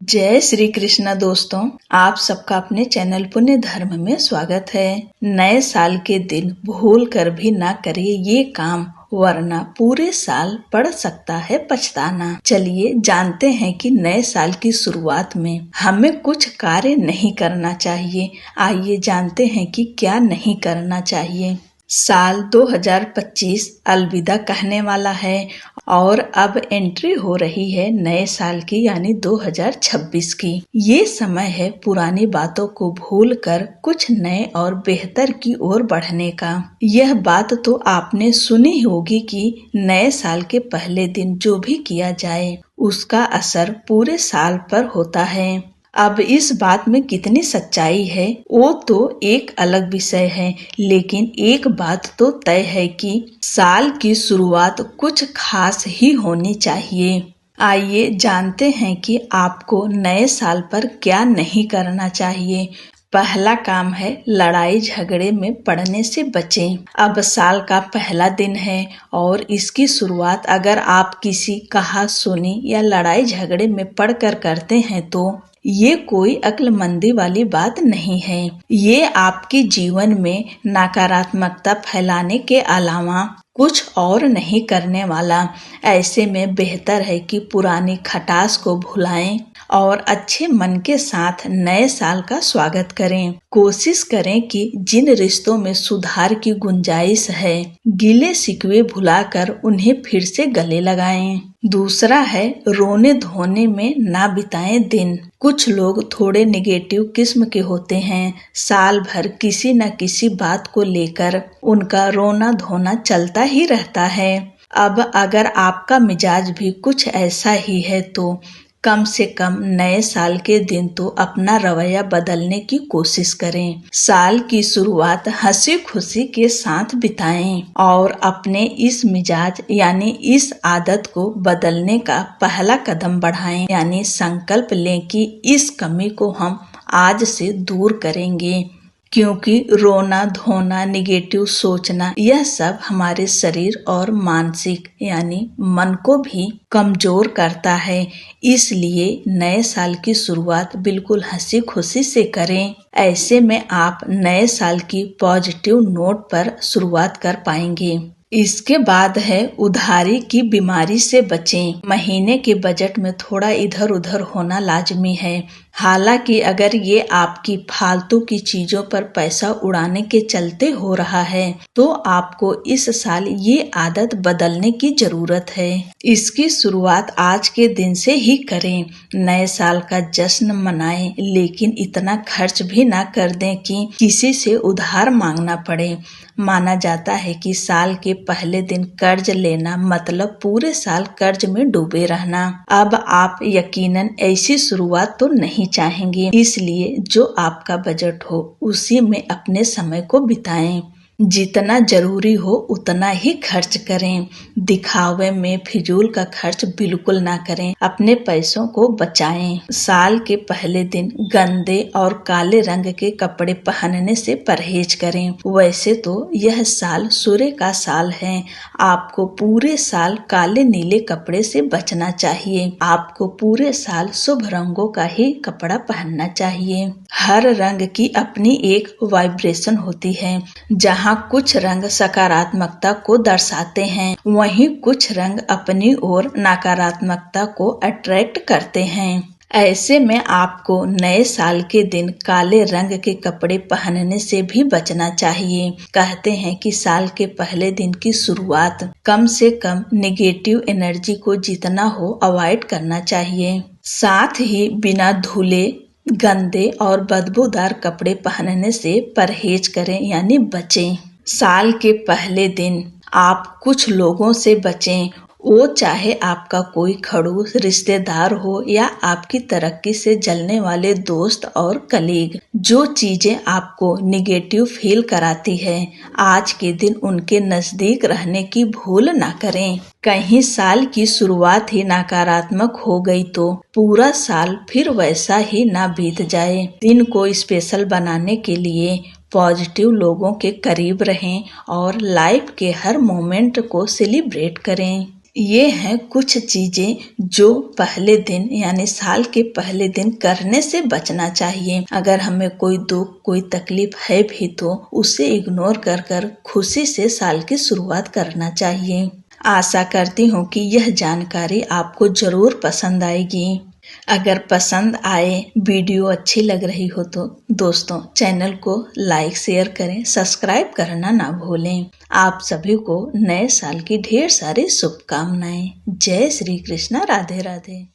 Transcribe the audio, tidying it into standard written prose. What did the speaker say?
जय श्री कृष्ण दोस्तों, आप सबका अपने चैनल पुण्य धर्म में स्वागत है। नए साल के दिन भूल कर भी ना करिए ये काम, वरना पूरे साल पड़ सकता है पछताना। चलिए जानते हैं कि नए साल की शुरुआत में हमें कुछ कार्य नहीं करना चाहिए। आइए जानते हैं कि क्या नहीं करना चाहिए। साल 2025 अलविदा कहने वाला है और अब एंट्री हो रही है नए साल की यानी 2026 की। ये समय है पुरानी बातों को भूलकर कुछ नए और बेहतर की ओर बढ़ने का। यह बात तो आपने सुनी होगी कि नए साल के पहले दिन जो भी किया जाए उसका असर पूरे साल पर होता है। अब इस बात में कितनी सच्चाई है वो तो एक अलग विषय है, लेकिन एक बात तो तय है कि साल की शुरुआत कुछ खास ही होनी चाहिए। आइए जानते हैं कि आपको नए साल पर क्या नहीं करना चाहिए। पहला काम है लड़ाई झगड़े में पड़ने से बचें। अब साल का पहला दिन है और इसकी शुरुआत अगर आप किसी कहा सुनी या लड़ाई झगड़े में पड़कर करते हैं तो ये कोई अक्लमंदी वाली बात नहीं है। ये आपके जीवन में नकारात्मकता फैलाने के अलावा कुछ और नहीं करने वाला। ऐसे में बेहतर है कि पुरानी खटास को भुलाएं और अच्छे मन के साथ नए साल का स्वागत करें। कोशिश करें कि जिन रिश्तों में सुधार की गुंजाइश है, गिले शिकवे भुलाकर उन्हें फिर से गले लगाएं। दूसरा है रोने धोने में ना बिताएं दिन। कुछ लोग थोड़े नेगेटिव किस्म के होते हैं। साल भर किसी न किसी बात को लेकर उनका रोना धोना चलता ही रहता है। अब अगर आपका मिजाज भी कुछ ऐसा ही है तो कम से कम नए साल के दिन तो अपना रवैया बदलने की कोशिश करें। साल की शुरुआत हंसी खुशी के साथ बिताएं और अपने इस मिजाज यानी इस आदत को बदलने का पहला कदम बढ़ाएं, यानी संकल्प लें कि इस कमी को हम आज से दूर करेंगे। क्योंकि रोना धोना, निगेटिव सोचना, यह सब हमारे शरीर और मानसिक यानी मन को भी कमजोर करता है। इसलिए नए साल की शुरुआत बिल्कुल हंसी खुशी से करें। ऐसे में आप नए साल की पॉजिटिव नोट पर शुरुआत कर पाएंगे। इसके बाद है उधारी की बीमारी से बचें। महीने के बजट में थोड़ा इधर उधर होना लाजमी है। हालांकि अगर ये आपकी फालतू की चीजों पर पैसा उड़ाने के चलते हो रहा है तो आपको इस साल ये आदत बदलने की जरूरत है। इसकी शुरुआत आज के दिन से ही करें। नए साल का जश्न मनाएं, लेकिन इतना खर्च भी ना कर दें कि किसी से उधार मांगना पड़े। माना जाता है कि साल के पहले दिन कर्ज लेना मतलब पूरे साल कर्ज में डूबे रहना। अब आप यकीनन ऐसी शुरुआत तो नहीं चाहेंगे, इसलिए जो आपका बजट हो उसी में अपने समय को बिताएं। जितना जरूरी हो उतना ही खर्च करें। दिखावे में फिजूल का खर्च बिल्कुल ना करें। अपने पैसों को बचाएं। साल के पहले दिन गंदे और काले रंग के कपड़े पहनने से परहेज करें। वैसे तो यह साल सूर्य का साल है। आपको पूरे साल काले नीले कपड़े से बचना चाहिए। आपको पूरे साल शुभ रंगों का ही कपड़ा पहनना चाहिए। हर रंग की अपनी एक वाइब्रेशन होती है। जहाँ कुछ रंग सकारात्मकता को दर्शाते हैं, वहीं कुछ रंग अपनी ओर नकारात्मकता को अट्रैक्ट करते हैं। ऐसे में आपको नए साल के दिन काले रंग के कपड़े पहनने से भी बचना चाहिए। कहते हैं कि साल के पहले दिन की शुरुआत कम से कम नेगेटिव एनर्जी को जितना हो अवॉइड करना चाहिए। साथ ही बिना धुले, गंदे और बदबूदार कपड़े पहनने से परहेज करें यानी बचें। साल के पहले दिन आप कुछ लोगों से बचें। वो चाहे आपका कोई खड़ूस रिश्तेदार हो या आपकी तरक्की से जलने वाले दोस्त और कलीग। जो चीजें आपको निगेटिव फील कराती है, आज के दिन उनके नजदीक रहने की भूल ना करें। कहीं साल की शुरुआत ही नकारात्मक हो गई तो पूरा साल फिर वैसा ही ना बीत जाए। दिन को स्पेशल बनाने के लिए पॉजिटिव लोगों के करीब रहें और लाइफ के हर मोमेंट को सेलिब्रेट करें। ये हैं कुछ चीजें जो पहले दिन यानी साल के पहले दिन करने से बचना चाहिए। अगर हमें कोई दुख कोई तकलीफ है भी तो उसे इग्नोर कर खुशी से साल की शुरुआत करना चाहिए। आशा करती हूँ कि यह जानकारी आपको जरूर पसंद आएगी। अगर पसंद आए, वीडियो अच्छी लग रही हो तो दोस्तों चैनल को लाइक शेयर करें, सब्सक्राइब करना ना भूलें। आप सभी को नए साल की ढेर सारी शुभकामनाएं। जय श्री कृष्णा, राधे राधे।